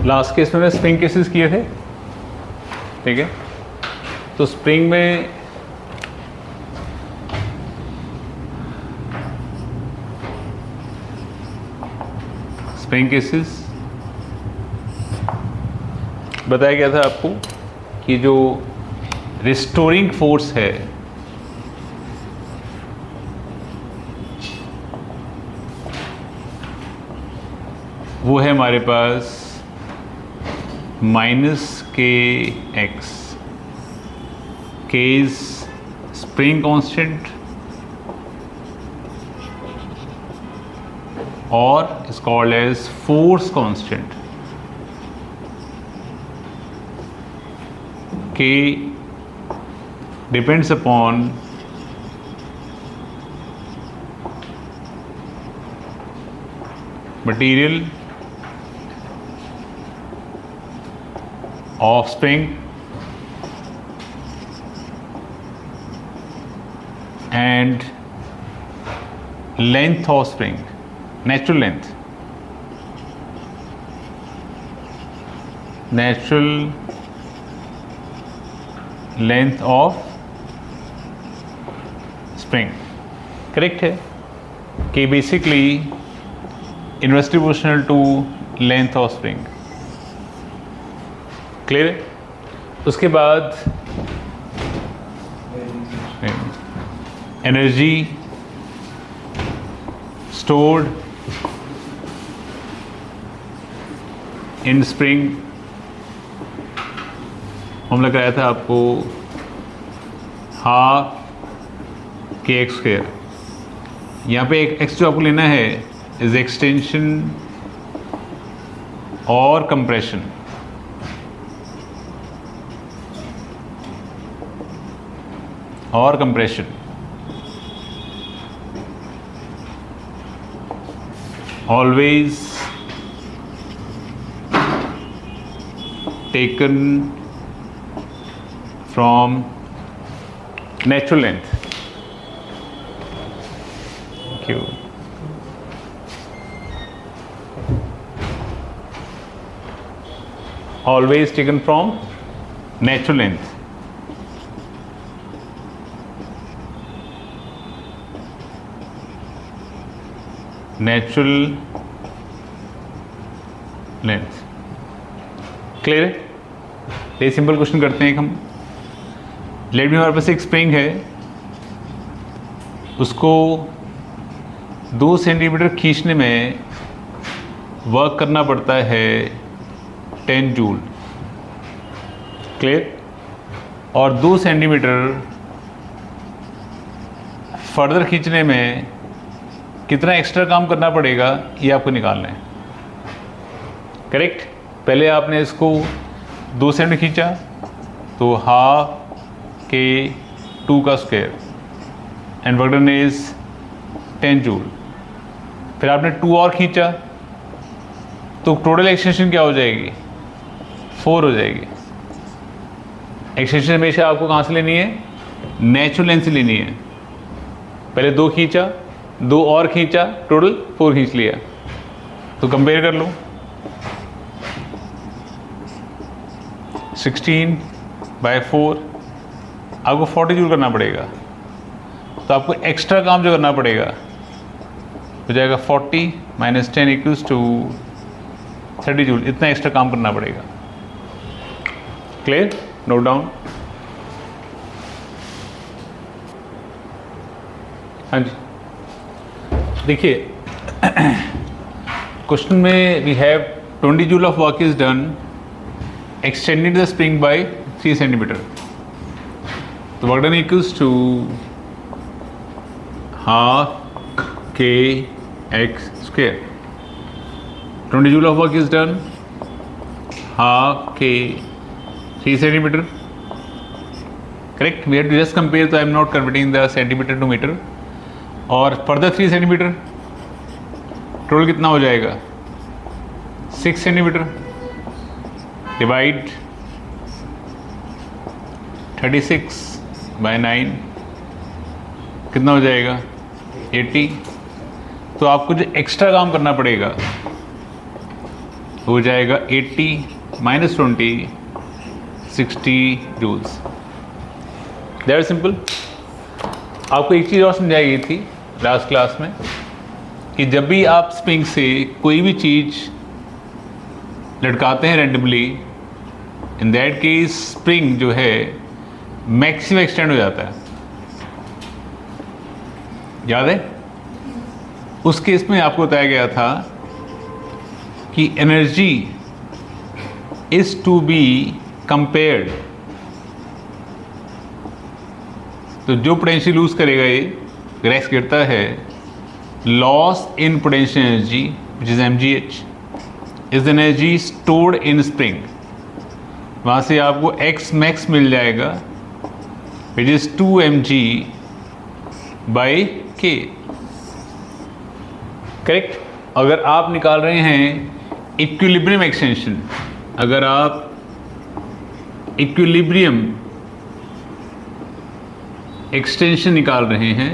Last case में मैंने spring cases किए थे, ठीक है। तो स्प्रिंग में स्प्रिंग केसेस बताया गया था आपको कि जो रिस्टोरिंग फोर्स है वो है हमारे पास -kx। k is spring constant or is called as force constant. K depends upon material of spring and length of spring, natural length, natural length of spring, correct है कि basically inversely proportional to length of spring, clear है। उसके बाद energy stored in spring हमने कराया था आपको ½ kx²। यहाँ पे एक x जो आपको लेना है इज एक्सटेंशन और कंप्रेशन। और compression always taken from natural length. Thank you. Always taken from natural length. Natural length, clear है। ये सिंपल क्वेश्चन करते हैं हम। लेट मी, हमारे पास एक स्प्रिंग है, उसको 2 सेंटीमीटर खींचने में वर्क करना पड़ता है 10 जूल, क्लियर। और 2 सेंटीमीटर फर्दर खींचने में कितना एक्स्ट्रा काम करना पड़ेगा ये आपको निकालना है, करेक्ट। पहले आपने इसको 2 सेंटीमीटर खींचा तो ½ k² and work done is 10 joule. फिर आपने 2 और खींचा तो टोटल एक्सटेंशन क्या हो जाएगी? 4 हो जाएगी। एक्सटेंशन हमेशा आपको कहाँ से लेनी है? नेचुरल लेंथ से लेनी है। पहले 2 खींचा, 2 और खींचा, टोटल 4 खींच लिया। तो कंपेयर कर लो, 16/4 आपको 40 जूल करना पड़ेगा। तो आपको एक्स्ट्रा काम जो करना पड़ेगा हो जाएगा 40 - 10 = 30 जूल। इतना एक्स्ट्रा काम करना पड़ेगा, क्लियर। Note down. हाँ जी, देखिए क्वेश्चन में we have 20 joule of work is done extended the spring by 3 centimetre. तो work done equals to ½ kx²। 20 joule of work is done, ½ k 3 centimetre, correct. We have to just compare, तो I am not converting the centimetre to metre. और further 3 centimetre total कितना हो जाएगा? 6 centimetre divide 36/9 कितना हो जाएगा? 80। तो आपको जो एक्स्ट्रा काम करना पड़ेगा हो जाएगा 80 माइनस 20 60 जूल्स। That simple. आपको एक चीज़ और समझाई गई थी लास्ट क्लास में कि जब भी आप स्प्रिंग से कोई भी चीज़ लटकाते हैं randomly, in that case spring जो है मैक्सिमम एक्सटेंड हो जाता है। याद है? उस केस में आपको बताया गया था कि energy is to be compared. तो जो पोटेंशियल लूज करेगा ये ग्रेस गिरता है, loss in potential energy which is mgh is energy stored in spring. वहाँ से आपको x मैक्स मिल जाएगा which is 2mg by k। Correct. अगर आप निकाल रहे हैं इक्विलिब्रियम एक्सटेंशन, अगर आप इक्विलिब्रियम एक्सटेंशन निकाल रहे हैं,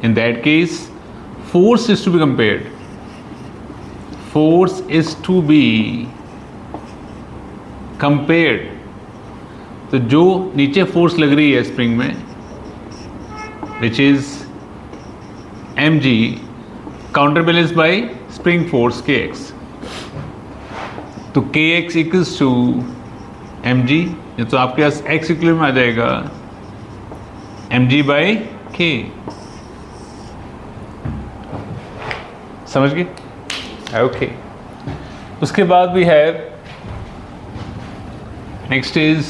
in that case force is to be compared. Force is to be compared. तो जो नीचे फोर्स लग रही है स्प्रिंग में which is mg counter balance by spring force kx। तो kx इक्वल्स टू mg, तो आपके पास x इक्विलिब्रियम आ जाएगा mg बाई k। समझ गए? ओके। उसके बाद we have next is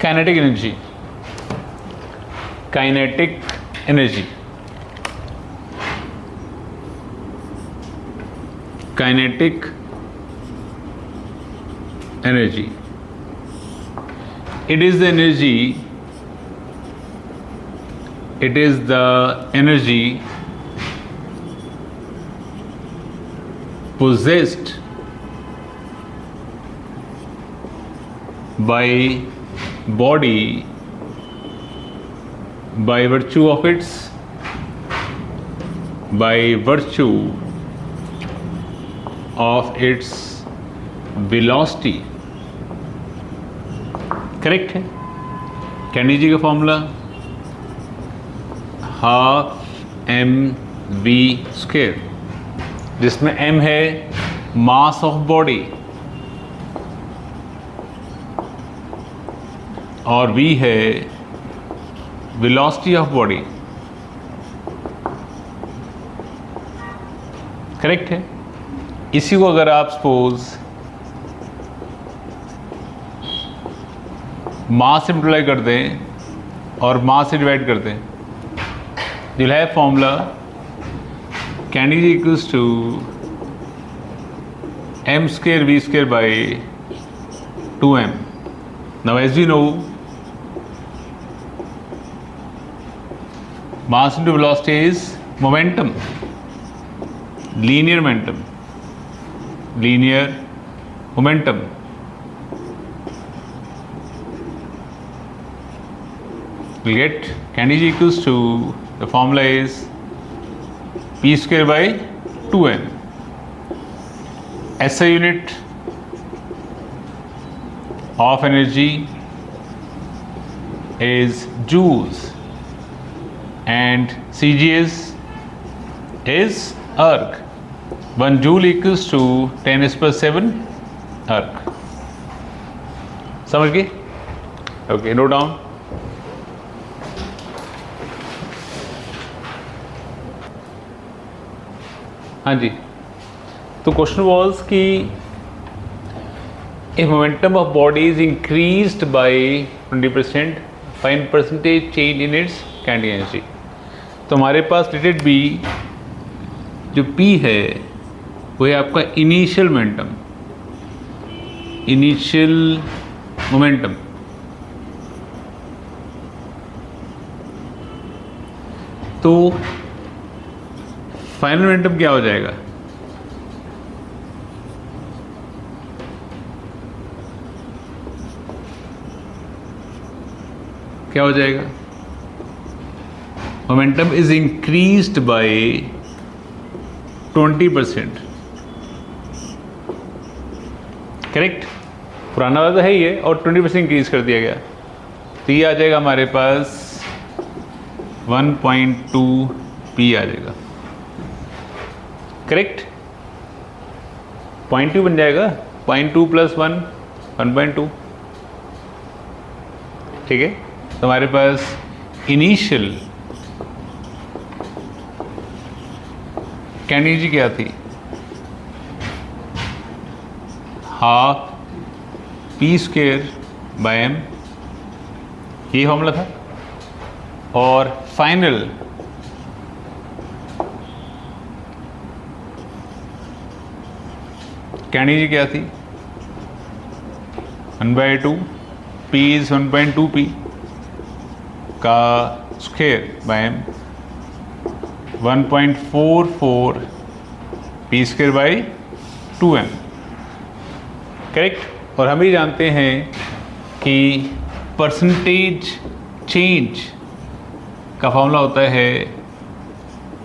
kinetic energy. Kinetic energy, kinetic energy, it is the energy, it is the energy possessed by body by virtue of its velocity। Correct है। कैंडी जी का formula half m v square, जिसमें m है mass of body और v है velocity of body. Correct है। इसी को अगर आप सपोज मास से मल्टीप्लाई कर दें और मास से डिवाइड कर दें, you'll have formula can is equals to m square v square by 2m. Now as we know, mass into velocity is momentum, linear momentum, linear momentum. We'll get can is equals to, the formula is p square by 2m. SI unit of energy is joules and CGS is erg. 1 joule equals to 10⁻⁷ erg. समझ गए? Okay, note down. हाँ जी, तो question was कि if momentum of body is increased by 20%, find percentage change in its kinetic energy। तो हमारे पास लेटेड B जो P है वो है आपका इनिशियल मोमेंटम, इनिशियल मोमेंटम। तो फाइनल मोमेंटम क्या हो जाएगा? क्या हो जाएगा? Momentum is increased by 20%, correct. पुराना वाला तो है ही है और 20% इंक्रीज कर दिया गया, तो ये आ जाएगा हमारे पास 1.2 p आ जाएगा, करेक्ट। 0.2 बन जाएगा, 0.2 + 1 1.2, ठीक है। तो हमारे पास इनिशियल कैंडी क्या थी, ½ p²/m, ये फॉर्मूला था। और फाइनल कैंडी क्या थी, 1/2 p = 1.2 p का स्क्वायर/m, 1.44 p²/2m, करेक्ट। और हम भी जानते हैं कि परसेंटेज चेंज का फॉर्मूला होता है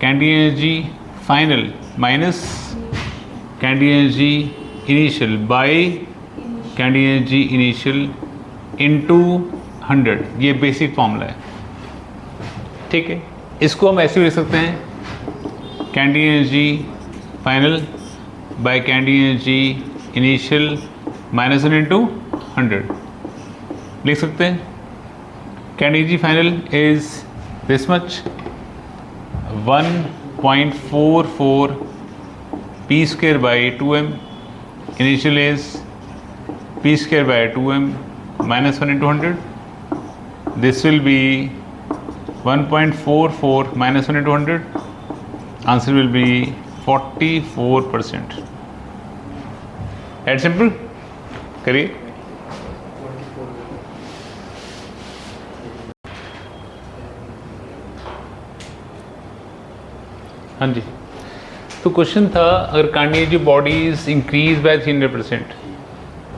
candy energy final minus candy energy initial by candy energy initial into 100, ये बेसिक फॉर्मूला है, ठीक है। इसको हम ऐसे भी लिख सकते हैं, candy energy final by candy energy initial -1 × 100 लिख सकते हैं। Candy energy final is this much, 1.44 p²/2m, initial is p²/2m -1 × 100. This will be 1.44 - 1 × 100. Answer will be 44%. That simple? करिए। हाँ जी, तो क्वेश्चन था अगर candy energy bodies increase by 300%,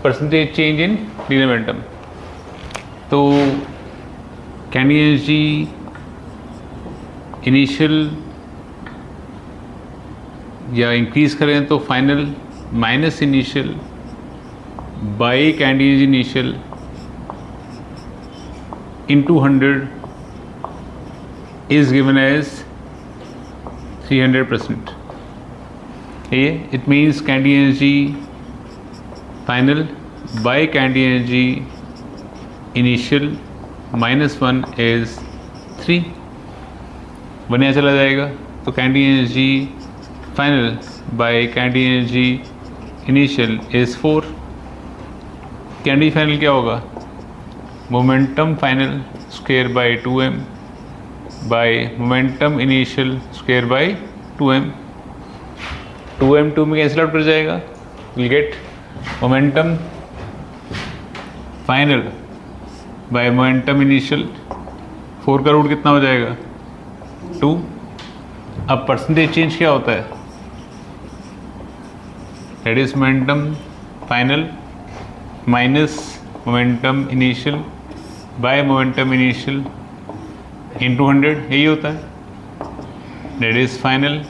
percentage change in linear momentum, तो candy energy initial या increase करें तो final minus initial by candy energy initial into 100 is given as 300%. ये it means candy energy final by candy energy initial -1 is 3, 1 यहाँ चला जाएगा, तो candy energy final by candy energy initial is 4. Candy final क्या होगा, momentum final ²/2m bye momentum initial ²/2m. 2m 2 में cancel out कर जाएगा, will get momentum final by momentum initial, 4 का रूट कितना हो जाएगा 2. अब परसेंटेज चेंज क्या होता है, that is momentum final minus momentum initial by momentum initial into 100, यही होता है। That is final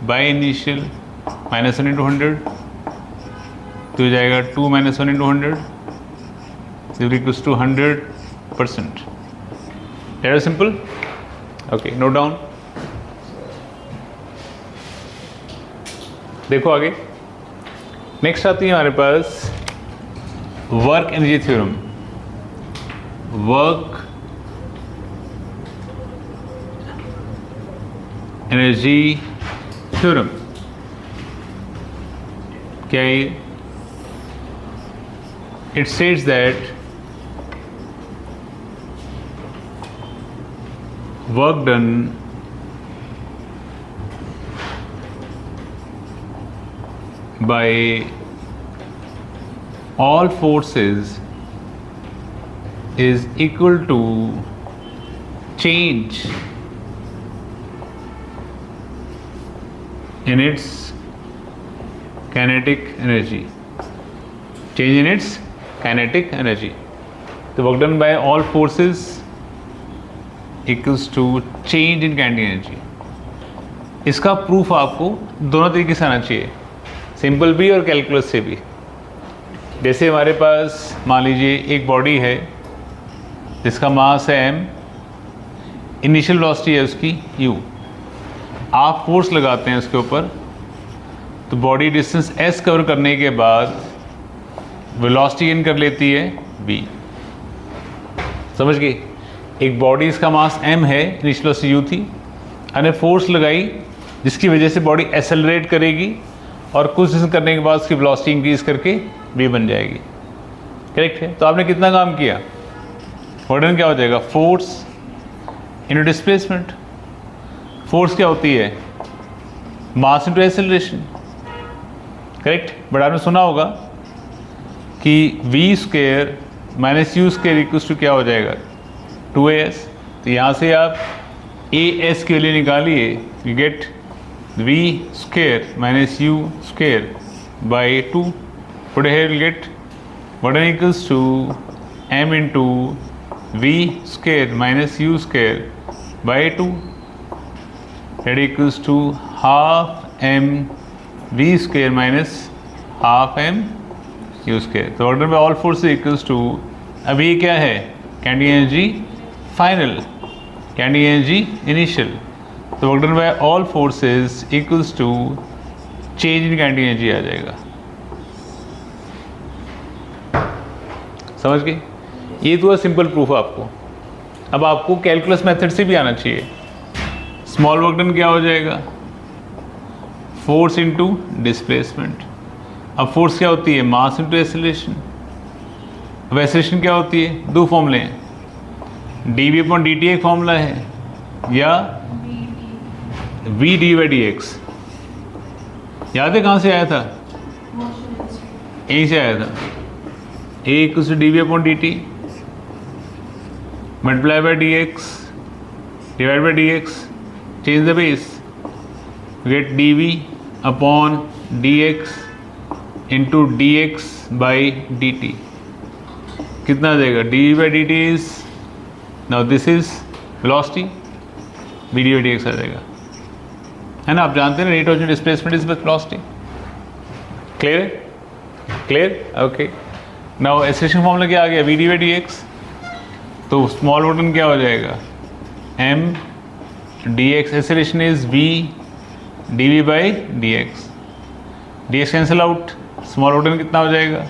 by initial -1 × 100, तो हो जाएगा 2 - 1 × 100 equals to 100%. That is simple, okay, note down. देखो आगे, नेक्स्ट आती है हमारे पास work energy theorem. Work energy theorem क्या है? It states that work done by all forces is equal to change in its kinetic energy. Change in its kinetic energy. The work done by all forces equals to change in kinetic energy. इसका proof आपको दोनों तरीके से आना चाहिए, simple भी और calculus से भी। जैसे हमारे पास मान लीजिए एक बॉडी है जिसका मास है m, इनिशियल वेलोसिटी है उसकी u, आप फोर्स लगाते हैं उसके ऊपर, तो बॉडी डिस्टेंस s कवर करने के बाद वेलोसिटी गेन कर लेती है v। समझ गए? एक बॉडी इसका मास m है, इनिशियल वेलोसिटी u थी, मैंने फोर्स लगाई जिसकी वजह से बॉडी एक्सेलरेट करेगी और कुछ डिस्टेंस करने के बाद उसकी वेलोसिटी इंक्रीज करके v बन जाएगी। करेक्ट है? तो आपने कितना काम किया? वर्डन क्या हो जाएगा? Force into displacement. फोर्स क्या होती है? Mass into acceleration. Correct? But आपने सुना होगा कि v square minus u square equals to क्या हो जाएगा? 2as। तो यहाँ से आप as के लिए निकालिए, you get v square minus u square by 2। Put here you get work done equals to m into v square minus u square by 2, that equals to half m v square minus half m u square। तो order में all force equals to, अभी ये क्या है? Candy energy final, candy energy initial. तो order में all forces equals to change in candy energy आ जाएगा। समझ गए? ये तो सिंपल प्रूफ आपको। अब आपको कैलकुलस मेथड से भी आना चाहिए। स्मॉल वर्क डन क्या हो जाएगा? Force into displacement. अब फोर्स क्या होती है? Mass into acceleration. अब एक्सेलरेशन क्या होती है? दो फॉर्मूले हैं, d v upon d t एक फॉर्मूला है, या v d by d x. याद है कहाँ से आया था? यहीं से आया था। A equals to d v upon d t multiply by d x divide by d x, change the base, get d v upon d x into d x by d t. कितना आ जाएगा? D v by d t is, now this is velocity, b d by d x आ जाएगा, है ना? आप जानते हैं rate of displacement is velocity. Clear है? Clear? Okay. Now acceleration formula क्या आ गया? V d by d x. तो स्मॉल वर्डन क्या हो जाएगा? m dx, acceleration is v dv by dx, dx cancel out, small work done कितना हो जाएगा?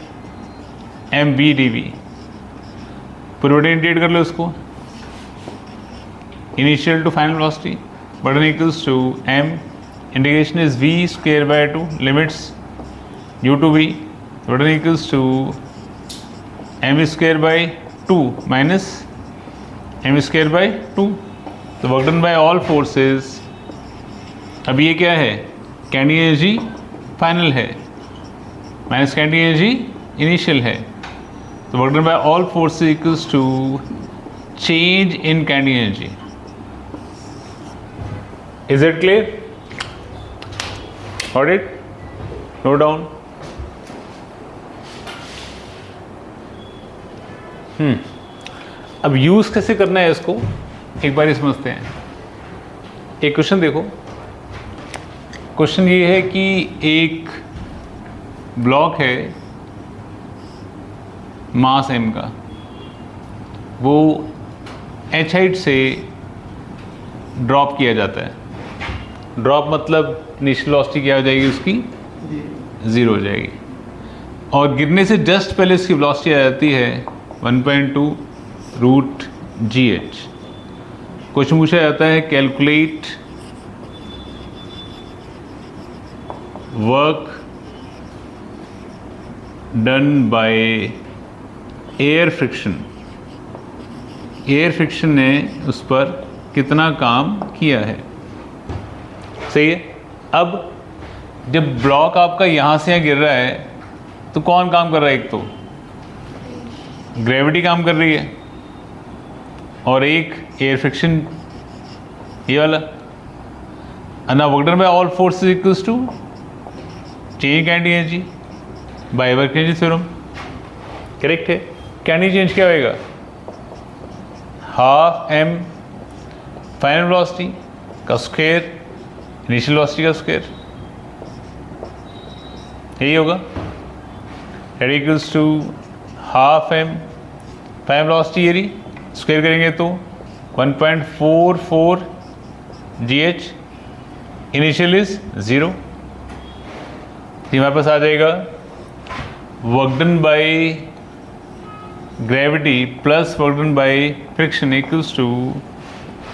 m v dv। पूरे वर्डन इंटीग्रेट कर लो उसको, initial to final velocity, work done equals to m integration is v square by 2 limits u to v, work done equals to m square by 2 minus m square by 2। तो work done by all forces, अब ये क्या है? Candy energy final है minus candy energy initial है। तो work done by all forces equals to change in candy energy. Is it clear? Got it? Note down. अब use कैसे करना है इसको एक बार समझते हैं। एक क्वेश्चन देखो, क्वेश्चन ये है कि एक ब्लॉक है मास m का, वो h हाइट से ड्रॉप किया जाता है। ड्रॉप मतलब इनिशियल वेलोसिटी क्या हो जाएगी उसकी? 0 हो जाएगी, और गिरने से जस्ट पहले इसकी वेलोसिटी आ जाती है 1.2 रूट जी एच। क्वेश्चन पूछा जाता है calculate work done by air friction. Air friction ने उस पर कितना काम किया है। सही है? अब जब ब्लॉक आपका यहाँ से यहाँ गिर रहा है तो कौन काम कर रहा है? एक तो ग्रेविटी काम कर रही है, और एक एयर फ्रिक्शन ये वाला। ना work done by all forces equals to change कैंडी energy by work energy theorem. Correct है? कैंडी चेंज क्या होएगा? हाफ m फाइनल वेलोसिटी का स्क्वायर इनिशियल वेलोसिटी का स्क्वायर, यही होगा। That equals to half m final velocity एरी, स्क्वायर करेंगे तो 1.44 GH, इनिशियल इज 0। हमारे पास आ जाएगा work done by gravity plus work done by friction equals to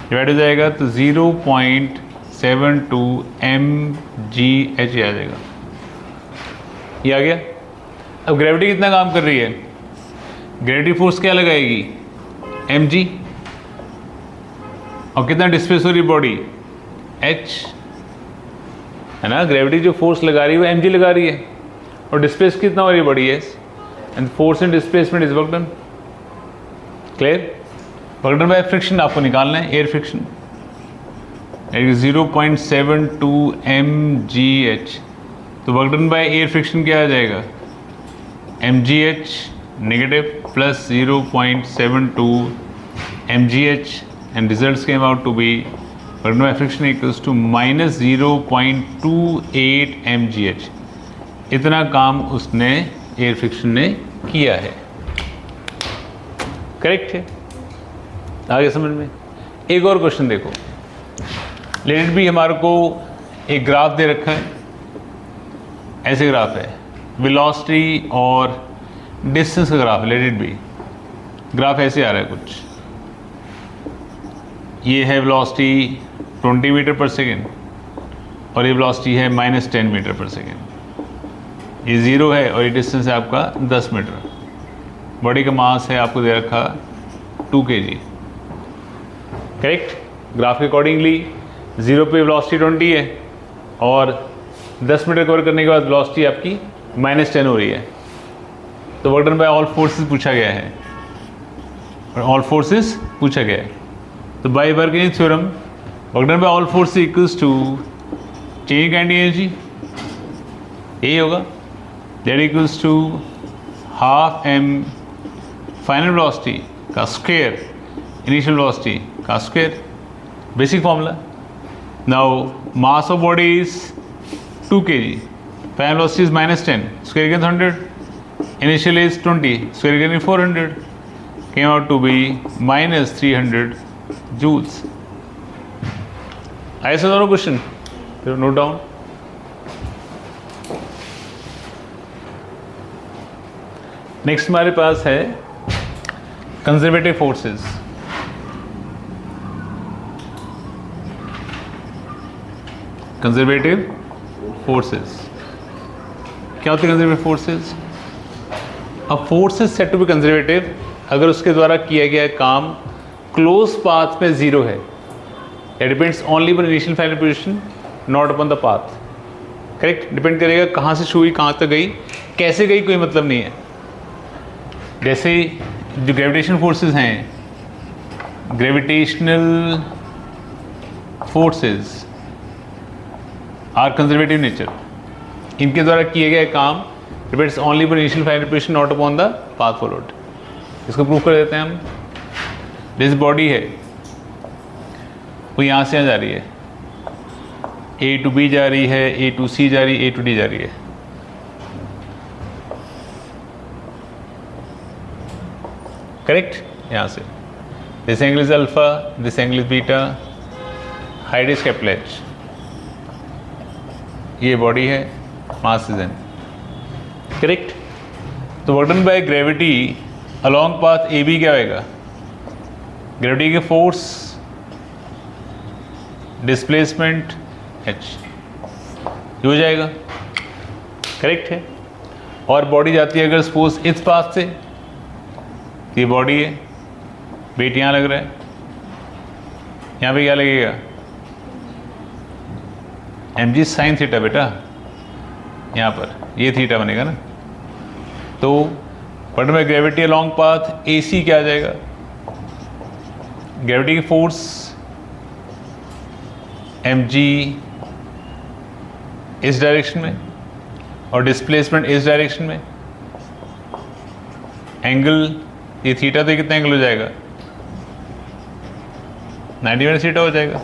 divide हो जाएगा तो 0.72 mgh आ जाएगा। ये आ गया। अब ग्रेविटी कितना काम कर रही है? ग्रेविटी फोर्स क्या लगाएगी? mg। और कितना डिस्प्लेस हो रही बॉडी? h, है ना। ग्रेविटी जो फोर्स लगा रही है वो mg लगा रही है, और डिस्प्लेस कितना हो रही है body? s, and force and displacement is work done. Clear? Work done by friction आपको निकालना है, एयर फ्रिक्शन 0.72 mgh। तो work done by air friction क्या आ जाएगा? mgh negative plus 0.72 mgh, and results came out to be work done by friction equals to minus 0.28 mgh। इतना काम उसने एयर फ्रिक्शन ने किया है। करेक्ट है? आगे समझ में? एक और क्वेश्चन देखो। लेट इट बी, हमारे को एक ग्राफ दे रखा है, ऐसे ग्राफ है, वेलोसिटी और डिस्टेंस का ग्राफ है। लेट इट बी, ग्राफ ऐसे आ रहा है कुछ, ये है वेलोसिटी 20 मीटर पर सेकेंड और ये वेलोसिटी है -10 मीटर पर सेकेंड। ये 0 है और ये डिस्टेंस है आपका 10 मीटर। बॉडी का मास है आपको दे रखा 2 kg। करेक्ट? ग्राफ के अकॉर्डिंगली 0 पे वेलोसिटी 20 है और 10 मीटर कवर करने के बाद वेलोसिटी आपकी -10 हो रही है। तो work done by all forces पूछा गया है, और ऑल फोर्सेस पूछा गया है। तो by working theorem work done by all forces equals to change kind energy, यही होगा। That equals to half m final velocity का स्क्वायर इनिशियल वेलोसिटी का square, basic formula. Now mass of body is 2 kg, final velocity is -10, square against 100, initial is 20, square against 400, came out to be -300 joules। ऐसे दोनों question फिर note down. Next हमारे पास है conservative forces. Conservative forces क्या होती है? Conservative forces, a force is said to be conservative अगर उसके द्वारा किया गया काम क्लोज पाथ में 0 है। It depends only on initial final position, not upon the path. Correct? Depend करेगा कहाँ से शुरू हुई कहाँ तक गई, कैसे गई कोई मतलब नहीं है। जैसे जो ग्रेविटेशन फोर्सेस हैं, gravitational forces are conservative nature, इनके द्वारा किए गए काम depends only on initial final position, not upon the path followed. इसको प्रूव कर देते हैं हम। दिस बॉडी है, वो यहाँ से जा रही है, A to B जा रही है, A to C जा रही है, A to D जा रही है। करेक्ट? यहाँ से this angle is alpha, this angle is beta, height is capital H। ये बॉडी है, मास इज n। करेक्ट? तो work done by gravity along path AB क्या होएगा? ग्रेविटी के फोर्स, डिस्प्लेसमेंट h, ये हो जाएगा। करेक्ट है? और बॉडी जाती है अगर सपोज इस पाथ से, ये बॉडी है, वेट यहाँ लग रहा है, यहाँ पे क्या लगेगा? mg साइन थीटा बेटा, यहाँ पर ये थीटा बनेगा ना। तो work by gravity along path AC क्या आ जाएगा? ग्रेविटी की फोर्स mg इस डायरेक्शन में और डिस्प्लेसमेंट इस डायरेक्शन में। एंगल ये थीटा, तो कितना एंगल हो जाएगा? 90 माइनस थीटा हो जाएगा,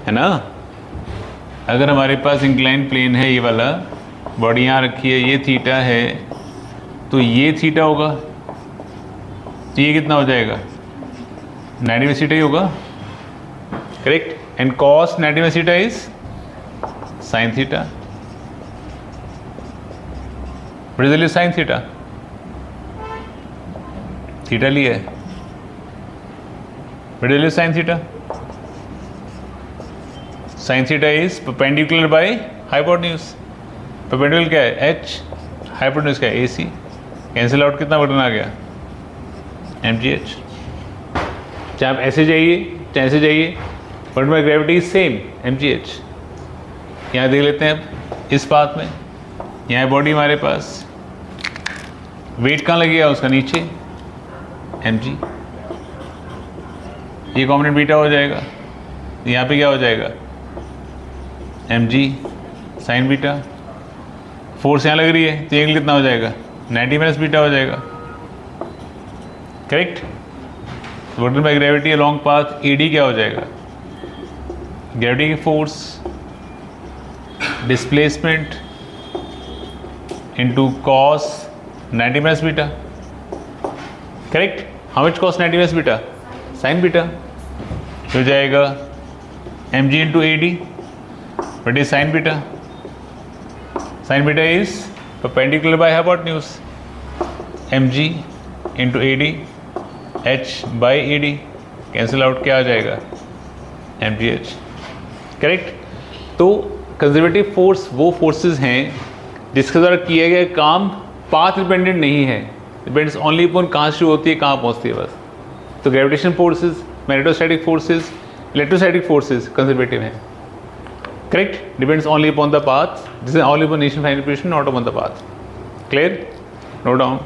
है ना। अगर हमारे पास इंक्लाइन प्लेन है, ये वाला बॉडी यहाँ रखी है, ये थीटा है, तो ये थीटा होगा, तो ये कितना हो जाएगा 90 थीटा ही होगा, correct. And cos 90 theta is sine theta, value sine theta, theta लिया है, value sine theta, sine theta is perpendicular by hypotenuse, perpendicular क्या है h, हाइपोटेन्यूज क्या है AC, कैंसिल आउट, कितना बटन आ गया mgh। चाहे आप ऐसे जाइए चाहे ऐसे जाइए, बट में ग्रेविटी इज सेम mgh। यहाँ देख लेते हैं अब इस पाथ में, यहाँ बॉडी हमारे पास, वेट कहाँ लगेगा उसका, नीचे mg, ये कॉम्पोनेंट बीटा हो जाएगा, यहाँ पे क्या हो जाएगा mg साइन बीटा, फोर्स यहाँ लग रही है तो एंगल कितना हो जाएगा 90 माइनस बीटा हो जाएगा, correct. Vertical by gravity along path AD क्या हो जाएगा, ग्रेविटी की force displacement into cos 90 minus beta, correct. How much cos 90 minus beta, sign beta, हो जाएगा mg into AD, what is sin beta, sin beta is perpendicular by hypotenuse, mg into AD, h by AD, cancel out क्या आ जाएगा mgh, correct. तो conservative force वो forces हैं जिसके द्वारा किया गया काम पाथ डिपेंडेंट नहीं है, डिपेंड्स ओनली अपॉन कहाँ शुरू होती है कहाँ पहुँचती है बस। तो gravitation forces, magnetostatic forces, electrostatic forces conservative हैं, correct, depends only upon the path, this is only upon initial final position, not upon the path, clear, note down।